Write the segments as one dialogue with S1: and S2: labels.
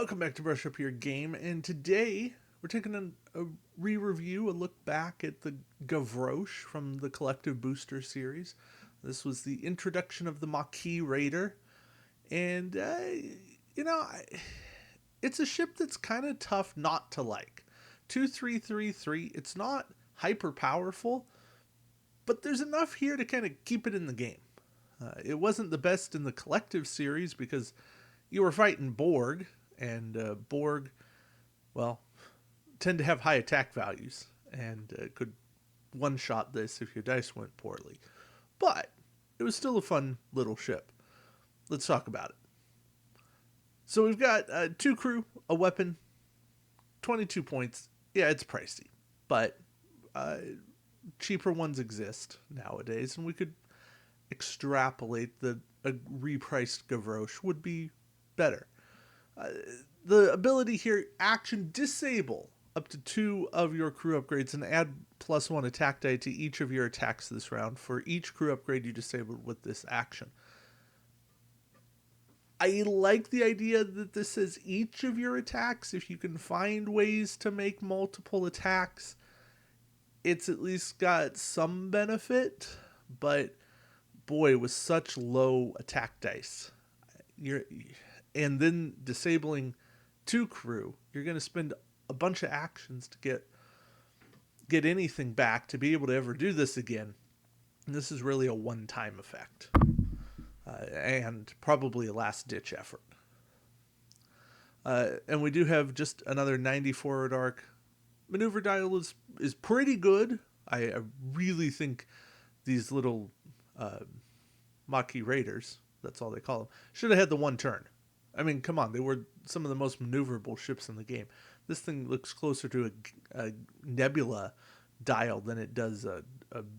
S1: Welcome back to Brush Up Your Game, and today we're taking a re-review, a look back at the Gavroche from the Collective Booster series. This was the introduction of the Maquis Raider, and you know, I, it's a ship that's kind of tough not to like. 2333, it's not hyper powerful, but there's enough here to kind of keep it in the game. It wasn't the best in the Collective series because you were fighting Borg, and Borg, well, tend to have high attack values and could one-shot this if your dice went poorly. But it was still a fun little ship. Let's talk about it. So we've got 2 crew, a weapon, 22 points. Yeah, it's pricey, but cheaper ones exist nowadays, and we could extrapolate that a repriced Gavroche would be better. The ability here, action disable up to 2 of your crew upgrades and add +1 attack die to each of your attacks this round for each crew upgrade you disabled with this action. I like the idea that this says each of your attacks. If you can find ways to make multiple attacks, it's at least got some benefit, but boy, with such low attack dice, and then disabling 2 crew, you're going to spend a bunch of actions to get anything back to be able to ever do this again. And this is really a one-time effect, and probably a last-ditch effort. And we do have just another 90 forward arc. Maneuver dial is pretty good. I really think these little Maquis Raiders, that's all they call them, should have had the 1 turn. I mean, come on, they were some of the most maneuverable ships in the game. This thing looks closer to a Nebula dial than it does a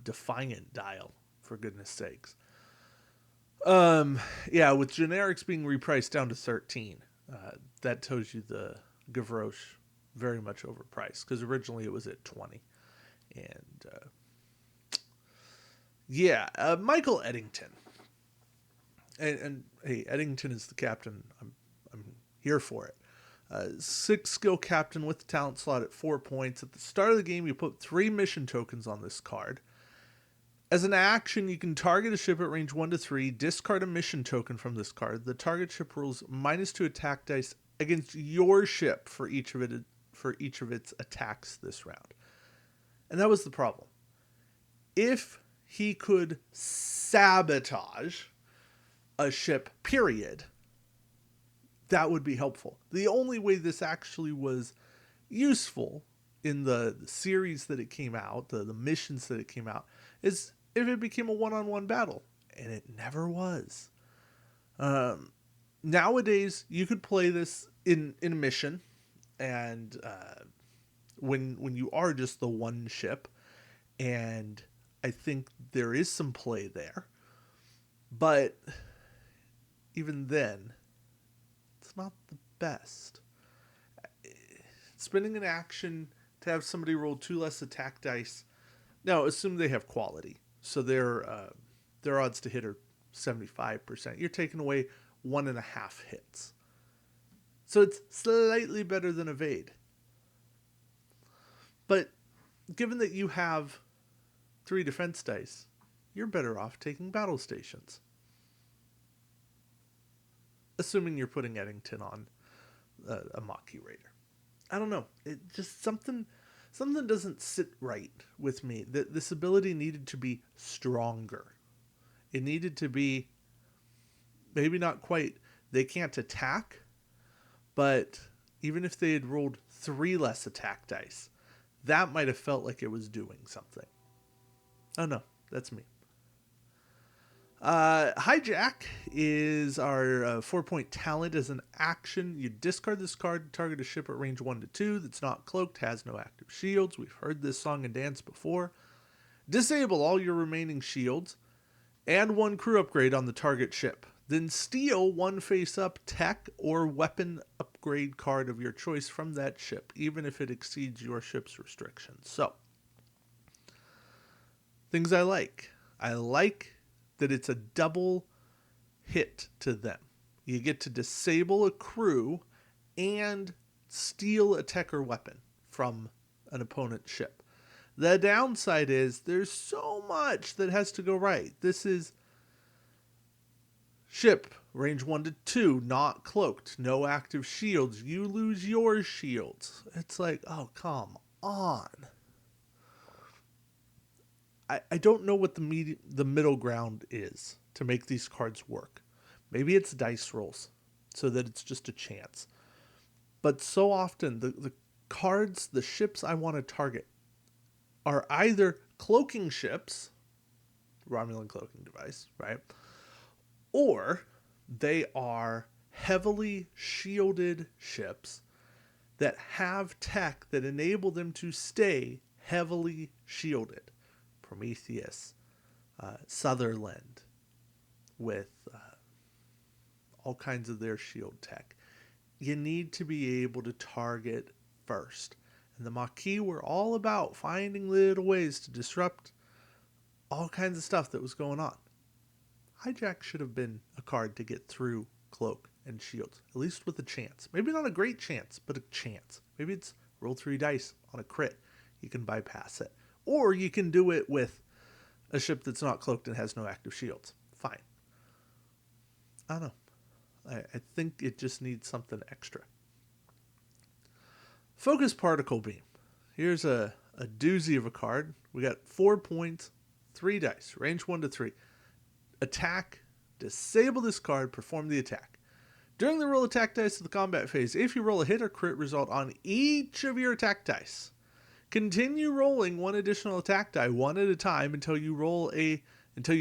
S1: Defiant dial, for goodness sakes. Yeah, with generics being repriced down to 13, that tells you the Gavroche very much overpriced, because originally it was at 20. And Michael Eddington. And hey, Eddington is the captain. I'm here for it. 6 skill captain with the talent slot at 4 points. At the start of the game, you put 3 mission tokens on this card. As an action, you can target a ship at range 1 to 3, discard a mission token from this card. The target ship rolls -2 attack dice against your ship for each of its attacks this round. And that was the problem. If he could sabotage a ship, period, that would be helpful. The only way this actually was useful in the series that it came out, the missions that it came out, is if it became a one-on-one battle, and it never was. Nowadays, you could play this in a mission, and when you are just the one ship, and I think there is some play there, but even then, it's not the best. Spending an action to have somebody roll 2 less attack dice. Now, assume they have quality, so their odds to hit are 75%. You're taking away 1.5 hits. So it's slightly better than evade. But given that you have 3 defense dice, you're better off taking battle stations. Assuming you're putting Eddington on a Maquis Raider. I don't know. It just something doesn't sit right with me. This ability needed to be stronger. It needed to be maybe not quite, they can't attack, but even if they had rolled 3 less attack dice, that might have felt like it was doing something. Oh no, that's me. Hijack is our 4-point talent. As an action, you discard this card, target a ship at range 1 to 2 that's not cloaked, has no active shields. We've heard this song and dance before. Disable all your remaining shields and 1 crew upgrade on the target ship. Then steal 1 face-up tech or weapon upgrade card of your choice from that ship, even if it exceeds your ship's restrictions. So, things I like. I like that it's a double hit to them. You get to disable a crew and steal a tech or weapon from an opponent's ship. The downside is there's so much that has to go right. This is ship, range 1 to 2, not cloaked, no active shields. You lose your shields. It's like, oh, come on. I don't know what the middle ground is to make these cards work. Maybe it's dice rolls so that it's just a chance. But so often the cards, the ships I want to target are either cloaking ships, Romulan cloaking device, right? Or they are heavily shielded ships that have tech that enable them to stay heavily shielded. Prometheus, Sutherland, with all kinds of their shield tech. You need to be able to target first. And the Maquis were all about finding little ways to disrupt all kinds of stuff that was going on. Hijack should have been a card to get through Cloak and Shields, at least with a chance. Maybe not a great chance, but a chance. Maybe it's roll 3 dice on a crit. You can bypass it. Or you can do it with a ship that's not cloaked and has no active shields. Fine. I don't know. I think it just needs something extra. Focus Particle Beam. Here's a doozy of a card. We got 4 points, 3 dice, range 1 to 3. Attack, disable this card, perform the attack. During the roll attack dice of the combat phase, if you roll a hit or crit result on each of your attack dice, continue rolling 1 additional attack die 1 at a time until you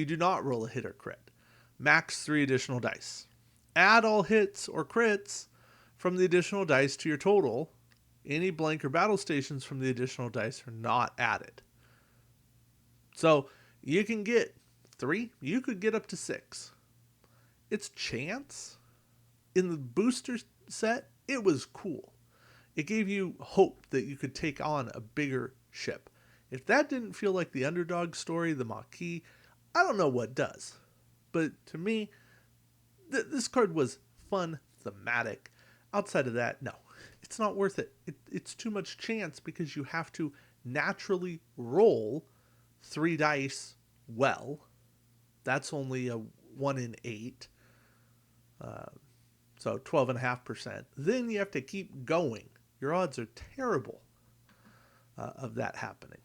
S1: do not roll a hit or crit. Max 3 additional dice. Add all hits or crits from the additional dice to your total. Any blank or battle stations from the additional dice are not added. So you can get 3, you could get up to 6. It's chance. In the booster set, it was cool. It gave you hope that you could take on a bigger ship. If that didn't feel like the underdog story, the Maquis, I don't know what does. But to me, this card was fun, thematic. Outside of that, no. It's not worth it. It's too much chance because you have to naturally roll 3 dice well. That's only a 1 in 8. So 12.5%. Then you have to keep going. Your odds are terrible of that happening.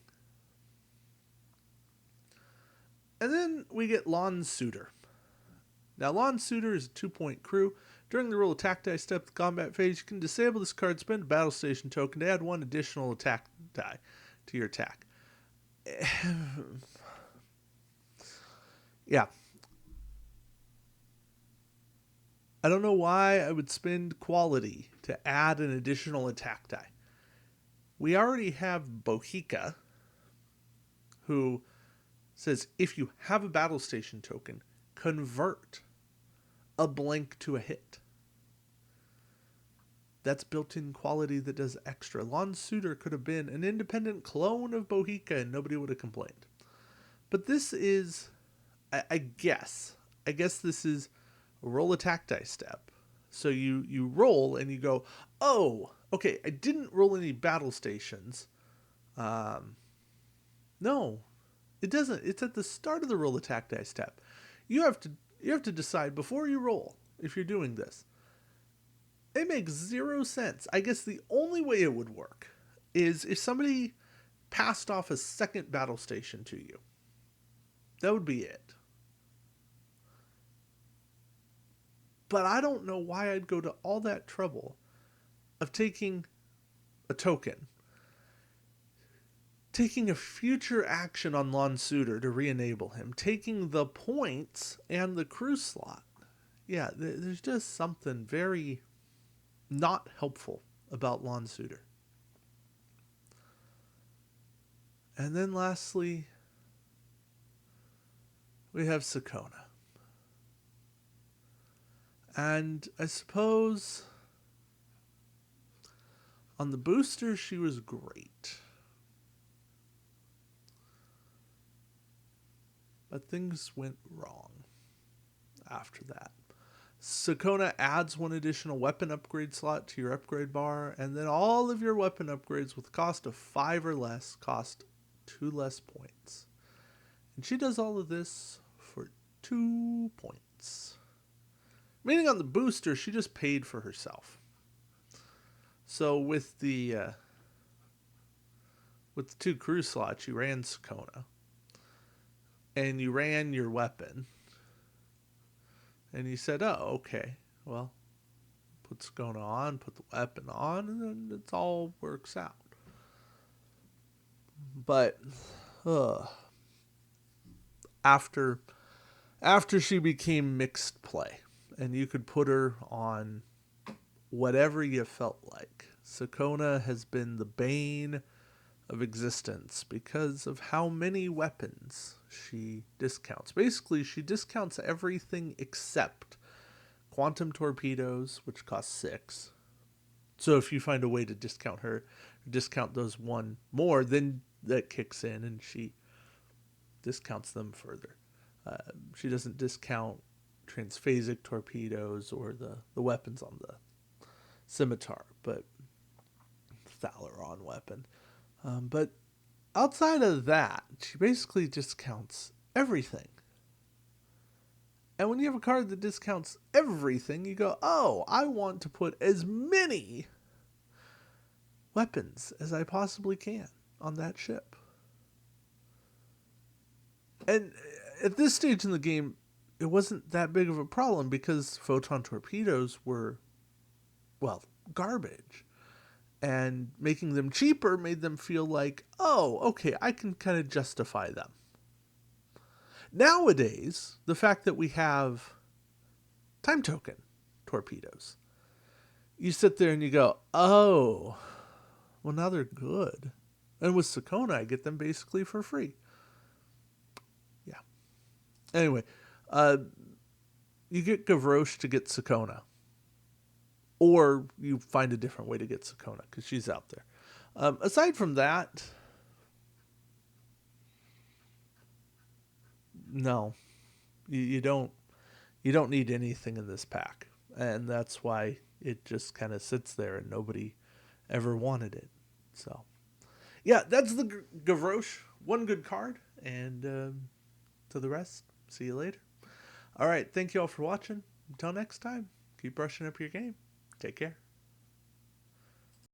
S1: And then we get Lawn Suitor. Now, Lawn Suitor is a 2-point crew. During the roll attack die step of the combat phase, you can disable this card, spend a battle station token to add 1 additional attack die to your attack. Yeah. I don't know why I would spend quality to add an additional attack die. We already have Bohica, who says if you have a battle station token, convert a blank to a hit. That's built-in quality that does extra. Lawn Suitor could have been an independent clone of Bohica and nobody would have complained. But this is, I guess this is a roll attack die step. So you roll and you go, oh, okay, I didn't roll any battle stations. No, it doesn't. It's at the start of the roll attack die step. You have to decide before you roll if you're doing this. It makes 0 sense. I guess the only way it would work is if somebody passed off a second battle station to you. That would be it. But I don't know why I'd go to all that trouble of taking a token, taking a future action on Lawn Suitor to re-enable him, taking the points and the crew slot. Yeah, there's just something very not helpful about Lawn Suitor. And then lastly, we have Sakona. And I suppose on the booster, she was great. But things went wrong after that. Sakona adds one additional weapon upgrade slot to your upgrade bar, and then all of your weapon upgrades with a cost of 5 or less cost 2 less points. And she does all of this for 2 points. Meaning on the booster, she just paid for herself. So with the 2 crew slots, you ran Sakona. And you ran your weapon. And you said, oh, okay, well, put Sakona on, put the weapon on, and then it all works out. But after she became mixed play, and you could put her on whatever you felt like, Sakona has been the bane of existence because of how many weapons she discounts. Basically, she discounts everything except quantum torpedoes, which cost 6. So if you find a way to discount her, discount those 1 more, then that kicks in and she discounts them further. She doesn't discount transphasic torpedoes or the weapons on the scimitar, but Thalaron weapon. But outside of that, she basically discounts everything. And when you have a card that discounts everything, you go, oh, I want to put as many weapons as I possibly can on that ship. And at this stage in the game, it wasn't that big of a problem because photon torpedoes were, well, garbage. And making them cheaper made them feel like, oh, okay, I can kind of justify them. Nowadays, the fact that we have time token torpedoes, you sit there and you go, oh, well, now they're good. And with Sakona, I get them basically for free. Yeah. Anyway, you get Gavroche to get Sakona. Or you find a different way to get Sakona, because she's out there. Aside from that, no. You don't need anything in this pack. And that's why it just kind of sits there and nobody ever wanted it. So, yeah, that's the Gavroche. 1 good card. And to the rest, see you later. All right, thank you all for watching. Until next time, keep brushing up your game. Take care.